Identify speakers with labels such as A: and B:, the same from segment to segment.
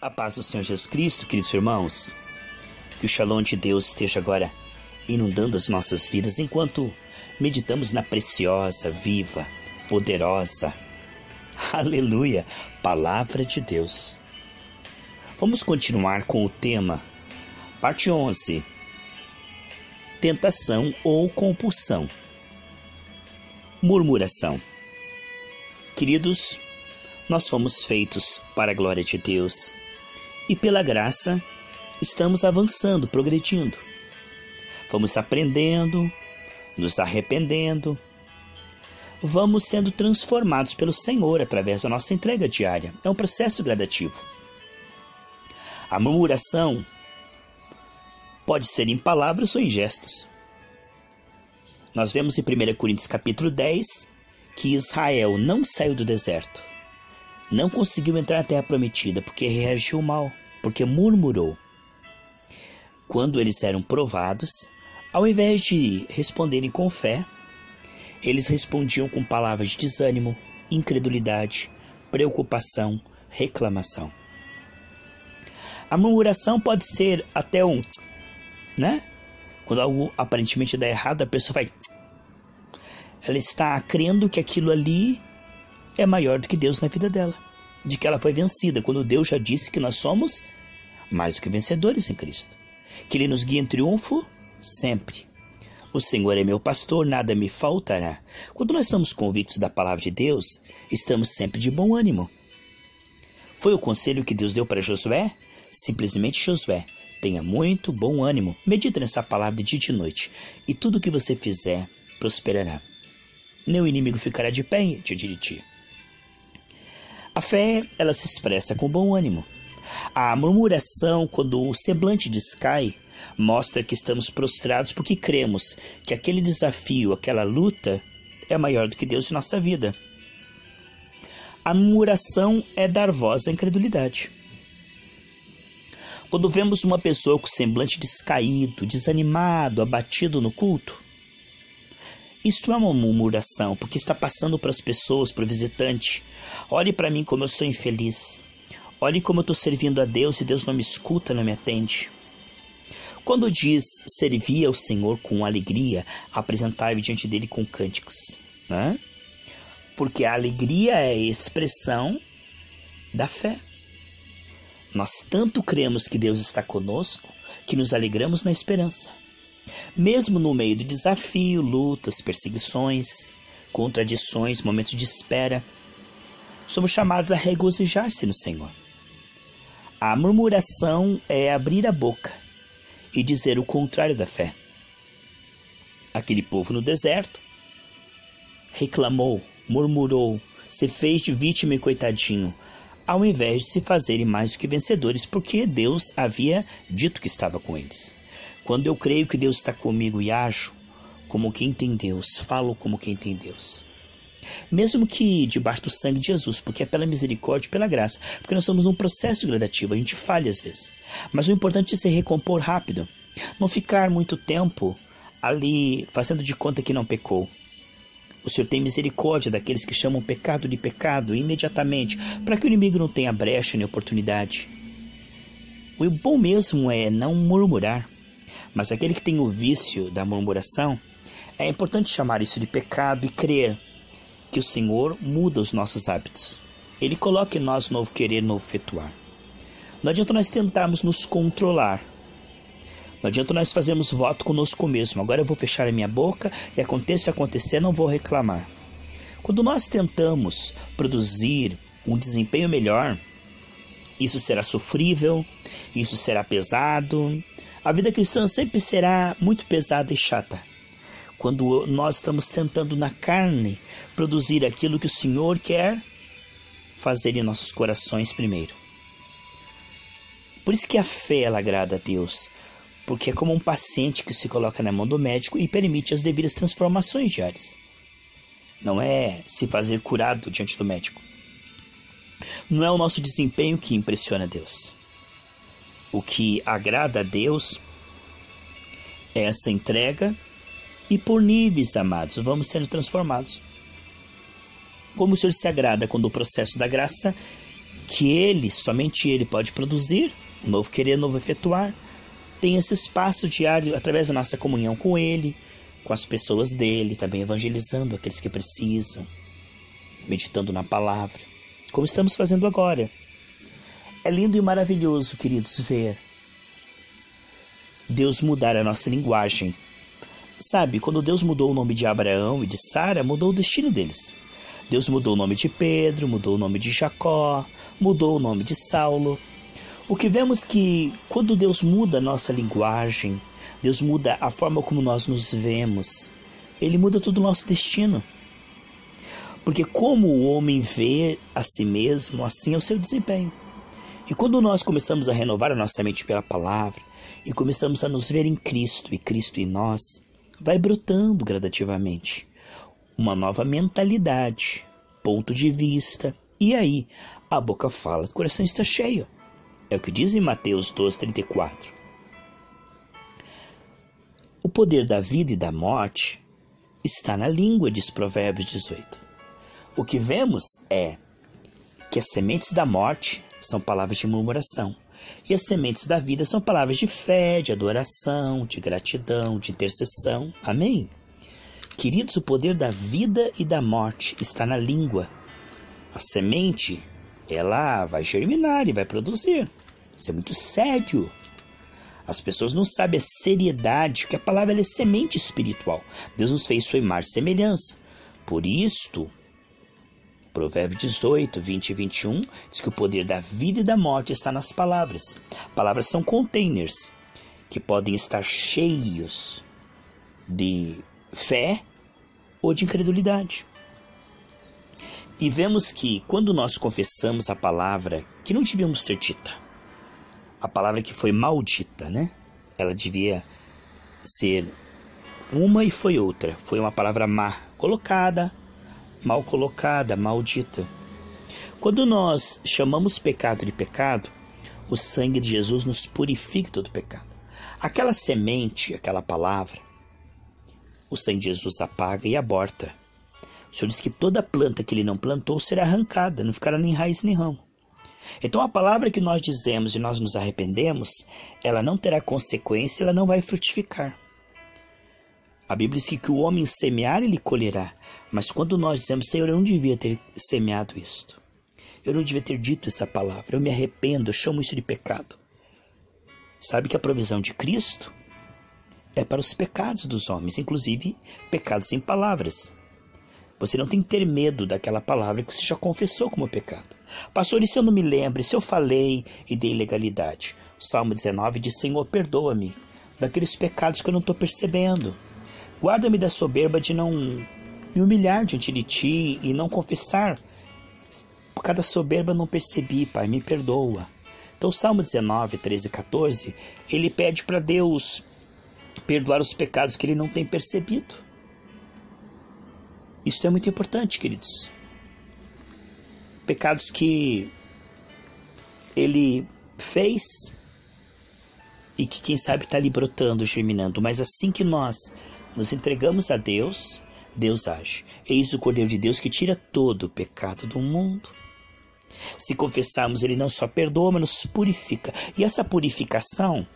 A: A paz do Senhor Jesus Cristo, queridos irmãos. Que o Shalom de Deus esteja agora inundando as nossas vidas enquanto meditamos na preciosa, viva, poderosa, aleluia, Palavra de Deus. Vamos continuar com o tema, parte 11, tentação ou compulsão, murmuração. Queridos, nós fomos feitos para a glória de Deus e pela graça estamos avançando, progredindo. Vamos aprendendo, nos arrependendo, vamos sendo transformados pelo Senhor através da nossa entrega diária. É um processo gradativo. A murmuração pode ser em palavras ou em gestos. Nós vemos em 1 Coríntios capítulo 10 que Israel não saiu do deserto. Não conseguiu entrar na terra prometida porque reagiu mal, porque murmurou. Quando eles eram provados, ao invés de responderem com fé, eles respondiam com palavras de desânimo, incredulidade, preocupação, reclamação. A murmuração pode ser até quando algo aparentemente dá errado, a pessoa vai... Ela está crendo que aquilo ali é maior do que Deus na vida dela, de que ela foi vencida, quando Deus já disse que nós somos mais do que vencedores em Cristo, que Ele nos guia em triunfo sempre. O Senhor é meu pastor, nada me faltará. Quando nós estamos convictos da palavra de Deus, estamos sempre de bom ânimo. Foi o conselho que Deus deu para Josué? Simplesmente Josué, tenha muito bom ânimo, medita nessa palavra de dia e de noite, e tudo que você fizer prosperará. Nem o inimigo ficará de pé diante de ti. A fé, ela se expressa com bom ânimo. A murmuração, quando o semblante descai, mostra que estamos prostrados porque cremos que aquele desafio, aquela luta, é maior do que Deus em nossa vida. A murmuração é dar voz à incredulidade. Quando vemos uma pessoa com o semblante descaído, desanimado, abatido no culto, isto é uma murmuração, porque está passando para as pessoas, para o visitante. Olhe para mim como eu sou infeliz. Olhe como eu estou servindo a Deus e Deus não me escuta, não me atende. Quando diz servir ao Senhor com alegria, apresentai-vos diante dele com cânticos, né? Porque a alegria é a expressão da fé. Nós tanto cremos que Deus está conosco, que nos alegramos na esperança. Mesmo no meio do desafio, lutas, perseguições, contradições, momentos de espera, somos chamados a regozijar-se no Senhor. A murmuração é abrir a boca e dizer o contrário da fé. Aquele povo no deserto reclamou, murmurou, se fez de vítima e coitadinho, ao invés de se fazerem mais do que vencedores, porque Deus havia dito que estava com eles. Quando eu creio que Deus está comigo e ajo como quem tem Deus, falo como quem tem Deus, mesmo que debaixo do sangue de Jesus, porque é pela misericórdia e pela graça, porque nós estamos num processo gradativo, a gente falha às vezes, mas o importante é se recompor rápido, não ficar muito tempo ali fazendo de conta que não pecou. O Senhor tem misericórdia daqueles que chamam pecado de pecado imediatamente, para que o inimigo não tenha brecha nem oportunidade. O bom mesmo é não murmurar, mas aquele que tem o vício da murmuração, é importante chamar isso de pecado e crer que o Senhor muda os nossos hábitos. Ele coloca em nós novo querer, novo efetuar. Não adianta nós tentarmos nos controlar. Não adianta nós fazermos voto conosco mesmo. Agora eu vou fechar a minha boca e aconteça o que acontecer, não vou reclamar. Quando nós tentamos produzir um desempenho melhor, isso será sofrível, isso será pesado. A vida cristã sempre será muito pesada e chata. Quando nós estamos tentando na carne produzir aquilo que o Senhor quer fazer em nossos corações primeiro. Por isso que a fé ela agrada a Deus, porque é como um paciente que se coloca na mão do médico e permite as devidas transformações diárias. Não é se fazer curado diante do médico. Não é o nosso desempenho que impressiona a Deus. O que agrada a Deus é essa entrega. E por níveis, amados, vamos sendo transformados. Como o Senhor se agrada quando o processo da graça que Ele, somente Ele pode produzir, novo querer, novo efetuar. Tem esse espaço diário através da nossa comunhão com Ele, com as pessoas dele, também evangelizando aqueles que precisam, meditando na palavra, como estamos fazendo agora. É lindo e maravilhoso, queridos, ver Deus mudar a nossa linguagem. Sabe, quando Deus mudou o nome de Abraão e de Sara, mudou o destino deles. Deus mudou o nome de Pedro, mudou o nome de Jacó, mudou o nome de Saulo. O que vemos que quando Deus muda a nossa linguagem, Deus muda a forma como nós nos vemos, Ele muda todo o nosso destino. Porque como o homem vê a si mesmo, assim é o seu desempenho. E quando nós começamos a renovar a nossa mente pela palavra, e começamos a nos ver em Cristo, e Cristo em nós, vai brotando gradativamente uma nova mentalidade, ponto de vista, e aí a boca fala, o coração está cheio. É o que diz em Mateus 12:34. O poder da vida e da morte está na língua, diz Provérbios 18. O que vemos é que as sementes da morte são palavras de murmuração, e as sementes da vida são palavras de fé, de adoração, de gratidão, de intercessão. Amém? Queridos, o poder da vida e da morte está na língua. A semente, ela vai germinar e vai produzir. Isso é muito sério. As pessoas não sabem a seriedade, porque a palavra é semente espiritual. Deus nos fez sua imagem e semelhança. Por isto, Provérbios 18, 20 e 21, diz que o poder da vida e da morte está nas palavras. Palavras são containers, que podem estar cheios de fé ou de incredulidade. E vemos que quando nós confessamos a palavra que não devíamos ser dita, a palavra que foi maldita, né? Ela devia ser uma e foi outra. Foi uma palavra má colocada, mal colocada, maldita. Quando nós chamamos pecado de pecado, o sangue de Jesus nos purifica todo pecado. Aquela semente, aquela palavra, o sangue de Jesus apaga e aborta. O Senhor diz que toda planta que Ele não plantou será arrancada, não ficará nem raiz nem ramo. Então a palavra que nós dizemos e nós nos arrependemos, ela não terá consequência, ela não vai frutificar. A Bíblia diz que o homem semear, ele colherá. Mas quando nós dizemos, Senhor, eu não devia ter semeado isto, eu não devia ter dito essa palavra, eu me arrependo, eu chamo isso de pecado. Sabe que a provisão de Cristo é para os pecados dos homens, inclusive pecados em palavras. Você não tem que ter medo daquela palavra que você já confessou como pecado. Pastor, e se eu não me lembro, se eu falei e dei ilegalidade? O Salmo 19 diz, Senhor, perdoa-me daqueles pecados que eu não estou percebendo. Guarda-me da soberba de não me humilhar diante de Ti e não confessar. Por causa da soberba eu não percebi, Pai, me perdoa. Então o Salmo 19, 13 e 14, ele pede para Deus perdoar os pecados que ele não tem percebido. Isso é muito importante, queridos. Pecados que ele fez e que quem sabe está ali brotando, germinando. Mas assim que nós nos entregamos a Deus, Deus age. Eis o Cordeiro de Deus que tira todo o pecado do mundo. Se confessarmos, Ele não só perdoa, mas nos purifica. E essa purificação,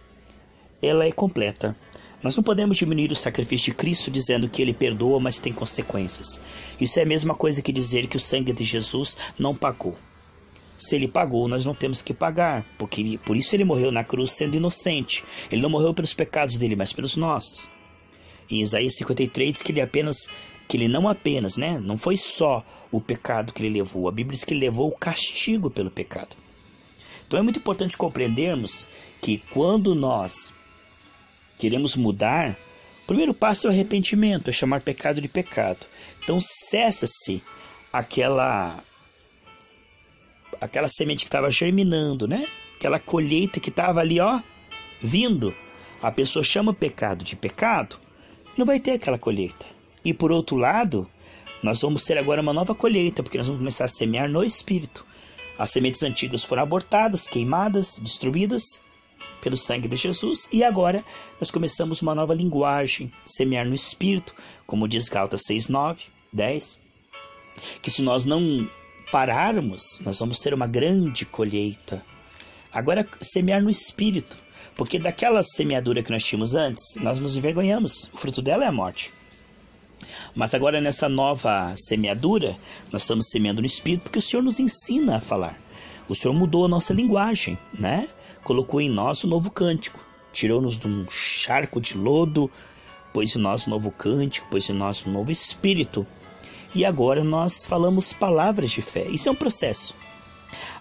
A: ela é completa. Nós não podemos diminuir o sacrifício de Cristo dizendo que Ele perdoa, mas tem consequências. Isso é a mesma coisa que dizer que o sangue de Jesus não pagou. Se Ele pagou, nós não temos que pagar, porque por isso Ele morreu na cruz sendo inocente. Ele não morreu pelos pecados dele, mas pelos nossos. Em Isaías 53 diz que ele não apenas, não foi só o pecado que ele levou. A Bíblia diz que ele levou o castigo pelo pecado. Então é muito importante compreendermos que quando nós queremos mudar, o primeiro passo é o arrependimento, é chamar pecado de pecado. Então cessa-se aquela semente que estava germinando, aquela colheita que estava ali, vindo. A pessoa chama o pecado de pecado, não vai ter aquela colheita. E por outro lado, nós vamos ter agora uma nova colheita, porque nós vamos começar a semear no Espírito. As sementes antigas foram abortadas, queimadas, destruídas pelo sangue de Jesus, e agora nós começamos uma nova linguagem, semear no Espírito, como diz Gálatas 6, 9, 10, que se nós não pararmos, nós vamos ter uma grande colheita. Agora, semear no Espírito, porque daquela semeadura que nós tínhamos antes, nós nos envergonhamos. O fruto dela é a morte. Mas agora, nessa nova semeadura, nós estamos semeando no Espírito, porque o Senhor nos ensina a falar. O Senhor mudou a nossa linguagem, né? Colocou em nós um novo cântico. Tirou-nos de um charco de lodo, pôs em nós um novo cântico, pôs em nós um novo espírito. E agora nós falamos palavras de fé. Isso é um processo.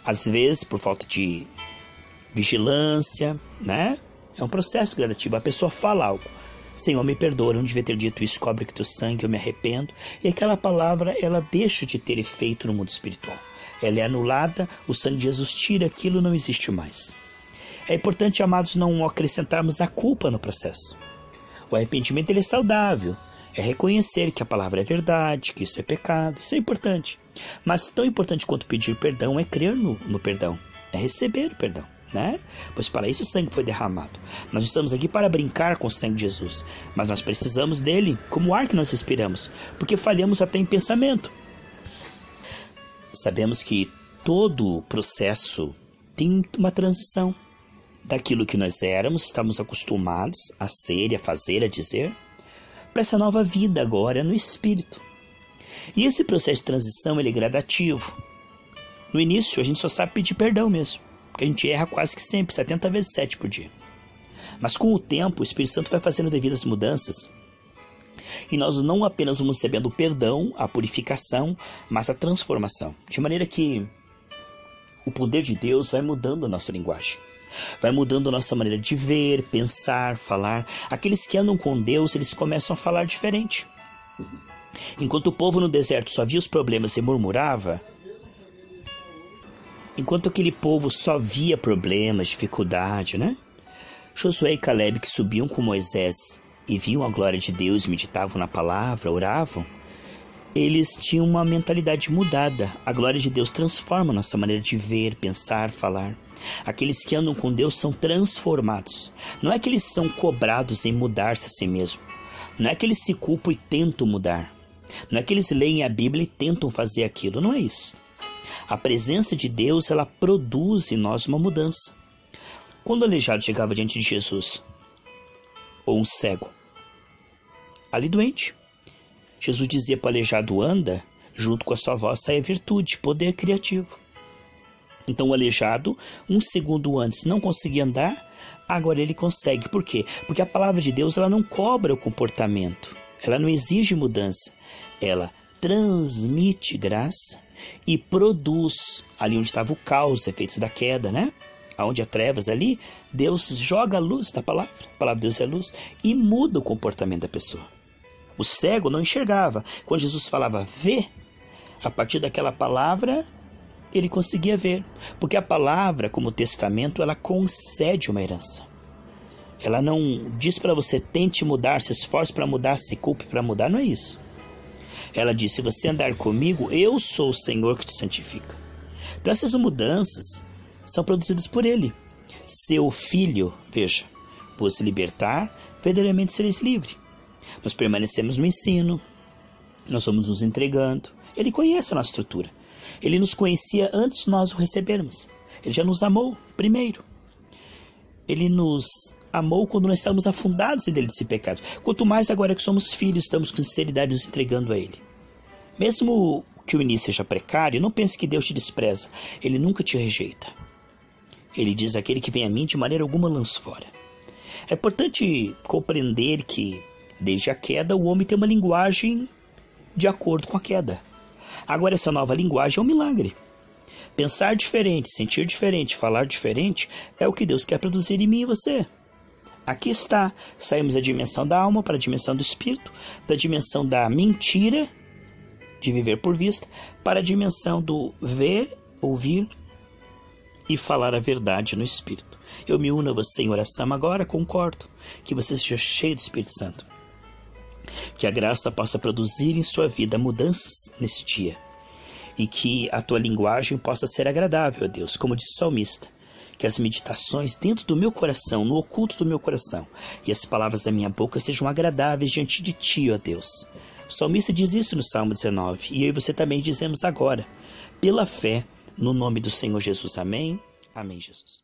A: Às vezes, por falta de vigilância, né? É um processo gradativo. A pessoa fala algo. Senhor, me perdoa, eu não devia ter dito isso, cobre que teu sangue, eu me arrependo. E aquela palavra, ela deixa de ter efeito no mundo espiritual. Ela é anulada, o sangue de Jesus tira aquilo, não existe mais. É importante, amados, não acrescentarmos a culpa no processo. O arrependimento ele é saudável. É reconhecer que a palavra é verdade, que isso é pecado. Isso é importante. Mas tão importante quanto pedir perdão é crer no perdão. É receber o perdão, né? Pois para isso o sangue foi derramado. Nós estamos aqui para brincar com o sangue de Jesus. Mas nós precisamos dele como o ar que nós respiramos. Porque falhamos até em pensamento. Sabemos que todo processo tem uma transição. Daquilo que nós éramos, estamos acostumados a ser, a fazer, a dizer, para essa nova vida agora no Espírito. E esse processo de transição ele é gradativo. No início a gente só sabe pedir perdão mesmo, porque a gente erra quase que sempre, 70 vezes 7 por dia. Mas com o tempo o Espírito Santo vai fazendo devidas mudanças. E nós não apenas vamos recebendo o perdão, a purificação, mas a transformação. De maneira que o poder de Deus vai mudando a nossa linguagem. Vai mudando a nossa maneira de ver, pensar, falar. Aqueles que andam com Deus, eles começam a falar diferente. Enquanto o povo no deserto só via os problemas e murmurava, enquanto aquele povo só via problemas, dificuldade, né? Josué e Caleb, que subiam com Moisés e viam a glória de Deus, meditavam na palavra, oravam, eles tinham uma mentalidade mudada. A glória de Deus transforma a nossa maneira de ver, pensar, falar. Aqueles que andam com Deus são transformados. Não é que eles são cobrados em mudar-se a si mesmo. Não é que eles se culpam e tentam mudar. Não é que eles leem a Bíblia e tentam fazer aquilo. Não é isso. A presença de Deus, ela produz em nós uma mudança. Quando o aleijado chegava diante de Jesus, ou um cego, ali doente, Jesus dizia para o aleijado: anda, junto com a sua voz sai a virtude, poder criativo. Então o aleijado, um segundo antes, não conseguia andar, agora ele consegue. Por quê? Porque a palavra de Deus ela não cobra o comportamento, ela não exige mudança, ela transmite graça e produz, ali onde estava o caos, efeitos da queda, né? Onde há trevas ali, Deus joga a luz da palavra, a palavra de Deus é luz, e muda o comportamento da pessoa. O cego não enxergava, quando Jesus falava vê, a partir daquela palavra ele conseguia ver, porque a palavra, como testamento, ela concede uma herança. Ela não diz para você tente mudar, se esforce para mudar, se culpe para mudar, não é isso. Ela diz: se você andar comigo, eu sou o Senhor que te santifica. Então essas mudanças são produzidas por ele. Seu filho, veja, vos libertar, verdadeiramente sereis livre. Nós permanecemos no ensino, nós vamos nos entregando. Ele conhece a nossa estrutura. Ele nos conhecia antes de nós o recebermos. Ele já nos amou primeiro. Ele nos amou quando nós estávamos afundados em delitos e pecados. Quanto mais agora que somos filhos, estamos com sinceridade nos entregando a Ele. Mesmo que o início seja precário, não pense que Deus te despreza. Ele nunca te rejeita. Ele diz: aquele que vem a mim, de maneira alguma lanço fora. É importante compreender que, desde a queda, o homem tem uma linguagem de acordo com a queda. Agora, essa nova linguagem é um milagre. Pensar diferente, sentir diferente, falar diferente é o que Deus quer produzir em mim e você. Aqui está. Saímos da dimensão da alma para a dimensão do espírito, da dimensão da mentira, de viver por vista, para a dimensão do ver, ouvir e falar a verdade no espírito. Eu me uno a você em oração agora, concordo, que você seja cheio do Espírito Santo. Que a graça possa produzir em sua vida mudanças nesse dia. E que a tua linguagem possa ser agradável a Deus, como disse o salmista. Que as meditações dentro do meu coração, no oculto do meu coração, e as palavras da minha boca sejam agradáveis diante de ti, ó Deus. O salmista diz isso no Salmo 19, e eu e você também dizemos agora. pela fé, no nome do Senhor Jesus. Amém. Amém, Jesus.